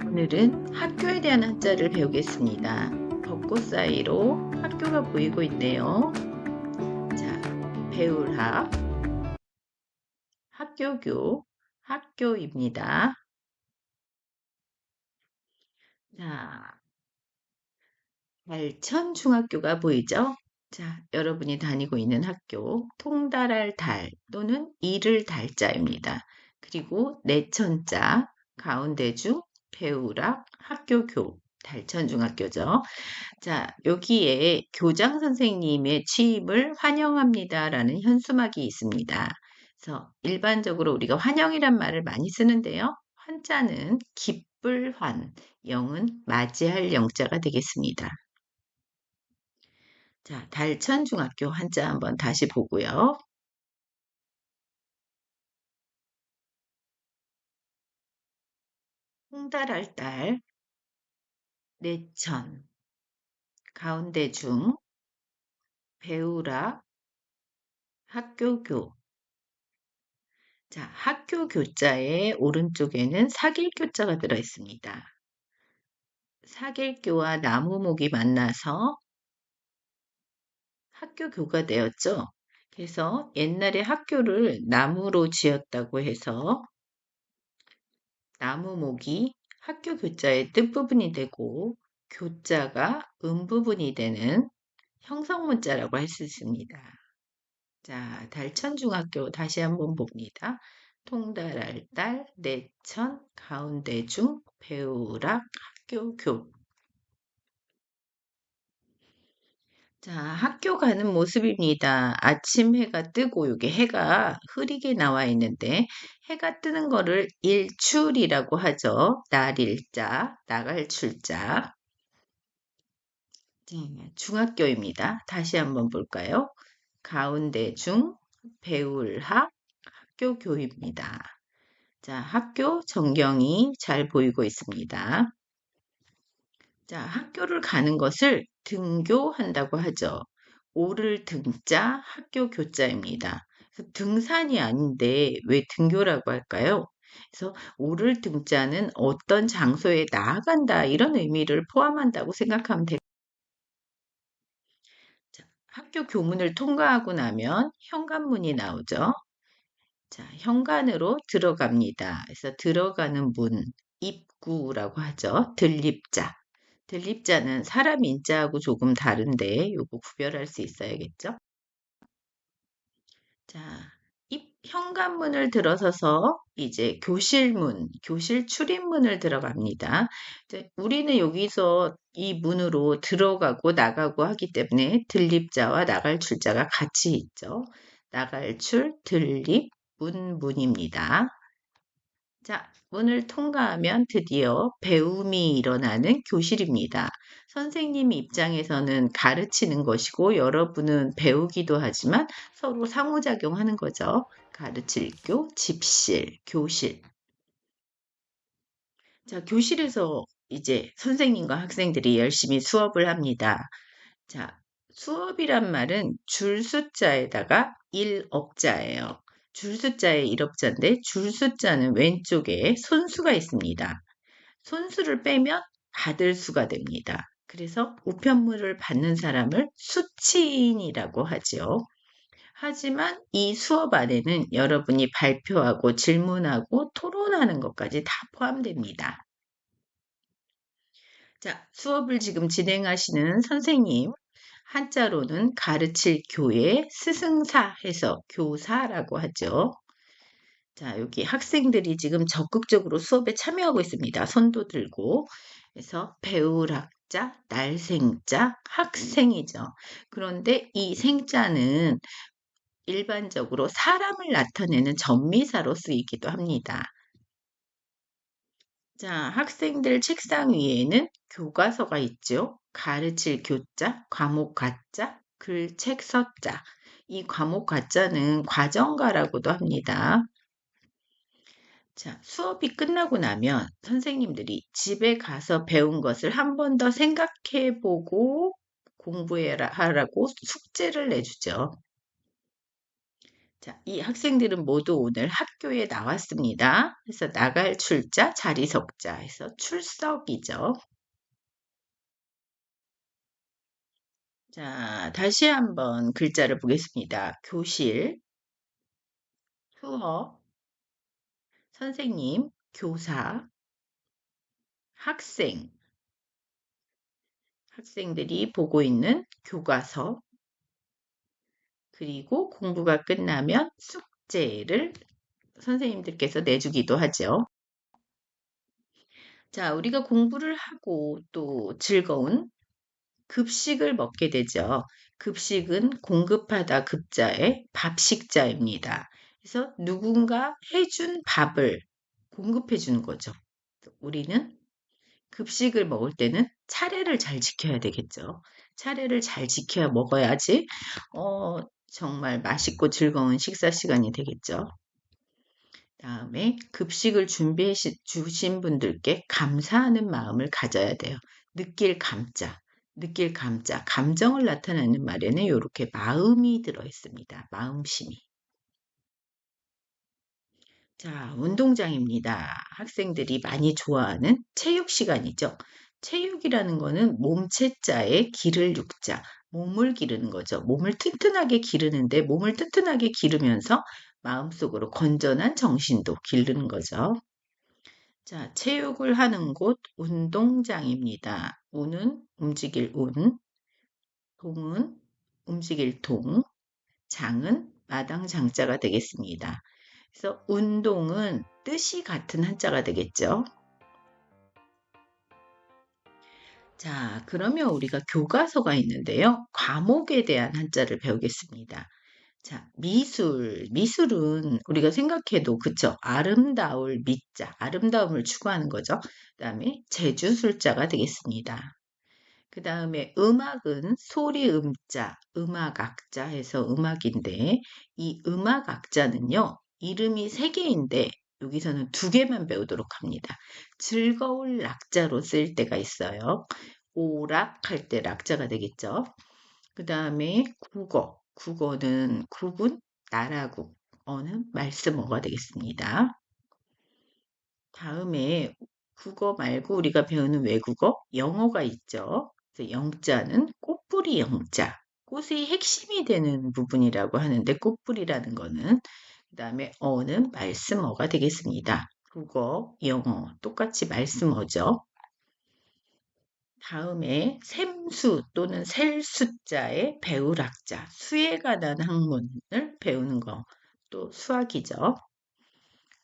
오늘은 학교에 대한 한자를 배우겠습니다. 벚꽃 사이로 학교가 보이고 있네요. 자, 배울 학교교, 학교입니다. 자, 달천중학교가 보이죠? 자, 여러분이 다니고 있는 학교, 통달할 달 또는 이를 달자입니다. 그리고 내천자, 가운데주, 배우락, 학교교, 달천중학교죠. 자, 여기에 교장 선생님의 취임을 환영합니다라는 현수막이 있습니다. 그래서 일반적으로 우리가 환영이란 말을 많이 쓰는데요. 환자는 기쁠 환, 영은 맞이할 영자가 되겠습니다. 자, 달천중학교 한자 한번 다시 보고요. 홍달할 달, 내천, 가운데 중, 배우라, 학교교. 자, 학교 교자의 오른쪽에는 사길교자가 들어 있습니다. 사길교와 나무목이 만나서 학교교가 되었죠. 그래서 옛날에 학교를 나무로 지었다고 해서 나무목이 학교 교자의 뜻부분이 되고 교자가 음부분이 되는 형성문자라고 할 수 있습니다. 자, 달천중학교 다시 한번 봅니다. 통달할 달, 내천, 가운데중, 배우락, 학교교. 자, 학교 가는 모습입니다. 아침 해가 뜨고 이게 해가 흐리게 나와 있는데 해가 뜨는 거를 일출이라고 하죠. 날일자, 나갈 출자. 중학교입니다. 다시 한번 볼까요? 가운데 중, 배울학, 학교교입니다. 자, 학교 전경이 잘 보이고 있습니다. 자, 학교를 가는 것을 등교한다고 하죠. 오를 등자, 학교 교자입니다. 그래서 등산이 아닌데 왜 등교라고 할까요? 그래서 오를 등자는 어떤 장소에 나아간다 이런 의미를 포함한다고 생각하면 됩니다. 자, 학교 교문을 통과하고 나면 현관문이 나오죠. 자, 현관으로 들어갑니다. 그래서 들어가는 문, 입구라고 하죠. 들립자. 들립자는 사람 인자하고 조금 다른데 요거 구별할 수 있어야겠죠? 자, 현관문을 들어서서 이제 교실문, 교실 출입문을 들어갑니다. 이제 우리는 여기서 이 문으로 들어가고 나가고 하기 때문에 들립자와 나갈 출자가 같이 있죠. 나갈 출, 들립, 문입니다. 자, 문을 통과하면 드디어 배움이 일어나는 교실입니다. 선생님 입장에서는 가르치는 것이고 여러분은 배우기도 하지만 서로 상호작용하는 거죠. 가르칠 교, 집실, 교실. 자, 교실에서 이제 선생님과 학생들이 열심히 수업을 합니다. 자, 수업이란 말은 줄 숫자에다가 일업자예요. 줄 숫자에 일업자인데 줄 숫자는 왼쪽에 손수가 있습니다. 손수를 빼면 받을 수가 됩니다. 그래서 우편물을 받는 사람을 수치인이라고 하죠. 하지만 이 수업 안에는 여러분이 발표하고 질문하고 토론하는 것까지 다 포함됩니다. 자, 수업을 지금 진행하시는 선생님, 한자로는 가르칠 교의 스승사 해서 교사라고 하죠. 자, 여기 학생들이 지금 적극적으로 수업에 참여하고 있습니다. 손도 들고. 그래서 배울 학자, 날생자, 학생이죠. 그런데 이 생자는 일반적으로 사람을 나타내는 전미사로 쓰이기도 합니다. 자, 학생들 책상 위에는 교과서가 있죠. 가르칠 교자, 과목 가자, 글, 책, 서자. 이 과목 가자는 과정가라고도 합니다. 자, 수업이 끝나고 나면 선생님들이 집에 가서 배운 것을 한 번 더 생각해 보고 공부하라고 숙제를 내주죠. 자, 이 학생들은 모두 오늘 학교에 나왔습니다. 그래서 나갈 출자, 자리 석자 해서 출석이죠. 자, 다시 한번 글자를 보겠습니다. 교실, 수업, 선생님, 교사, 학생, 학생들이 보고 있는 교과서, 그리고 공부가 끝나면 숙제를 선생님들께서 내주기도 하죠. 자, 우리가 공부를 하고 또 즐거운 급식을 먹게 되죠. 급식은 공급하다 급자의 밥식자입니다. 그래서 누군가 해준 밥을 공급해 주는 거죠. 우리는 급식을 먹을 때는 차례를 잘 지켜야 되겠죠. 차례를 잘 지켜야 먹어야지, 정말 맛있고 즐거운 식사 시간이 되겠죠. 다음에 급식을 준비해 주신 분들께 감사하는 마음을 가져야 돼요. 느낄 감자, 느낄 감자, 감정을 나타내는 말에는 이렇게 마음이 들어 있습니다. 마음심이. 자, 운동장입니다. 학생들이 많이 좋아하는 체육 시간이죠. 체육이라는 거는 몸체자에 기를 육자, 몸을 기르는 거죠. 몸을 튼튼하게 기르는데 몸을 튼튼하게 기르면서 마음속으로 건전한 정신도 기르는 거죠. 자, 체육을 하는 곳 운동장입니다. 운은 움직일 운, 동은 움직일 동, 장은 마당 장자가 되겠습니다. 그래서 운동은 뜻이 같은 한자가 되겠죠. 자, 그러면 우리가 교과서가 있는데요. 과목에 대한 한자를 배우겠습니다. 자, 미술. 미술은 우리가 생각해도, 그쵸? 아름다울 미자, 아름다움을 추구하는 거죠. 그 다음에 제주술자가 되겠습니다. 그 다음에 음악은 소리 음자, 음악악자 해서 음악인데, 이 음악악자는요, 이름이 세 개인데, 여기서는 두 개만 배우도록 합니다. 즐거울 락자로 쓸 때가 있어요. 오락할 때 락자가 되겠죠. 그 다음에 국어. 국어는 국은 나라국, 어는 말씀어가 되겠습니다. 다음에 국어 말고 우리가 배우는 외국어, 영어가 있죠. 그래서 영자는 꽃뿌리 영자, 꽃의 핵심이 되는 부분이라고 하는데 꽃뿌리라는 거는 그 다음에 어는 말씀어가 되겠습니다. 국어, 영어 똑같이 말씀어죠. 다음에 샘수 또는 셀 숫자의 배울학자, 수에 관한 학문을 배우는 거, 또 수학이죠.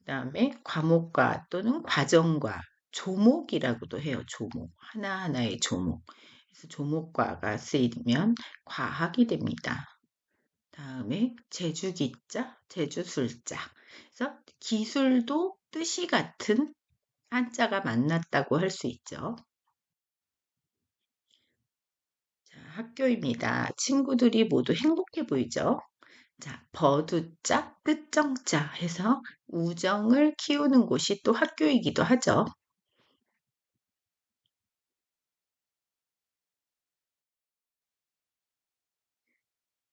그다음에 과목과 또는 과정과 조목이라고도 해요. 조목. 하나하나의 조목. 그래서 조목과가 쓰이면 과학이 됩니다. 다음에 제주기자, 제주술자. 그래서 기술도 뜻이 같은 한자가 만났다고 할 수 있죠. 자, 학교입니다. 친구들이 모두 행복해 보이죠? 자, 버두자, 끝정자 해서 우정을 키우는 곳이 또 학교이기도 하죠.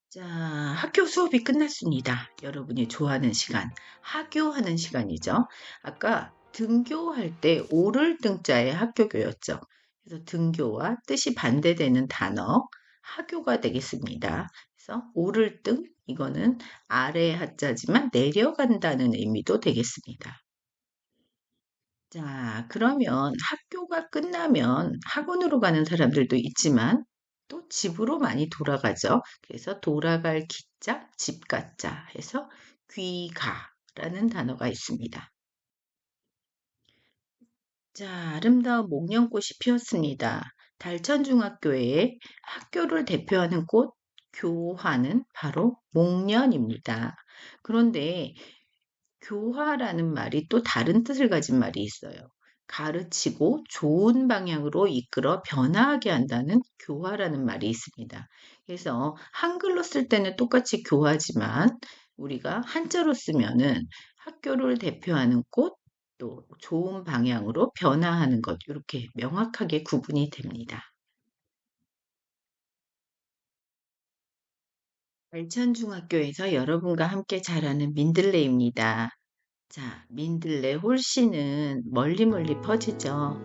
자, 학교 수업이 끝났습니다. 여러분이 좋아하는 시간, 하교하는 시간이죠. 아까 등교할 때 오를 등자의 학교교였죠. 그래서 등교와 뜻이 반대되는 단어, 하교가 되겠습니다. 그래서 오를 등, 이거는 아래 하자지만 내려간다는 의미도 되겠습니다. 자, 그러면 학교가 끝나면 학원으로 가는 사람들도 있지만 또 집으로 많이 돌아가죠. 그래서 돌아갈 기자, 집 가자 해서 귀가라는 단어가 있습니다. 자, 아름다운 목련꽃이 피었습니다. 달천중학교의 학교를 대표하는 꽃, 교화는 바로 목련입니다. 그런데 교화라는 말이 또 다른 뜻을 가진 말이 있어요. 가르치고 좋은 방향으로 이끌어 변화하게 한다는 교화라는 말이 있습니다. 그래서 한글로 쓸 때는 똑같이 교화지만 우리가 한자로 쓰면은 학교를 대표하는 꽃, 또 좋은 방향으로 변화하는 것, 이렇게 명확하게 구분이 됩니다. 알천중학교에서 여러분과 함께 자라는 민들레입니다. 자, 민들레 홀씨는 멀리 멀리 퍼지죠.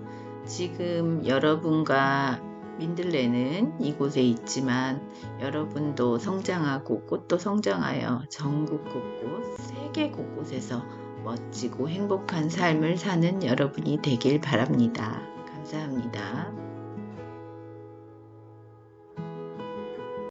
지금 여러분과 민들레는 이곳에 있지만 여러분도 성장하고 꽃도 성장하여 전국 곳곳, 세계 곳곳에서 멋지고 행복한 삶을 사는 여러분이 되길 바랍니다. 감사합니다.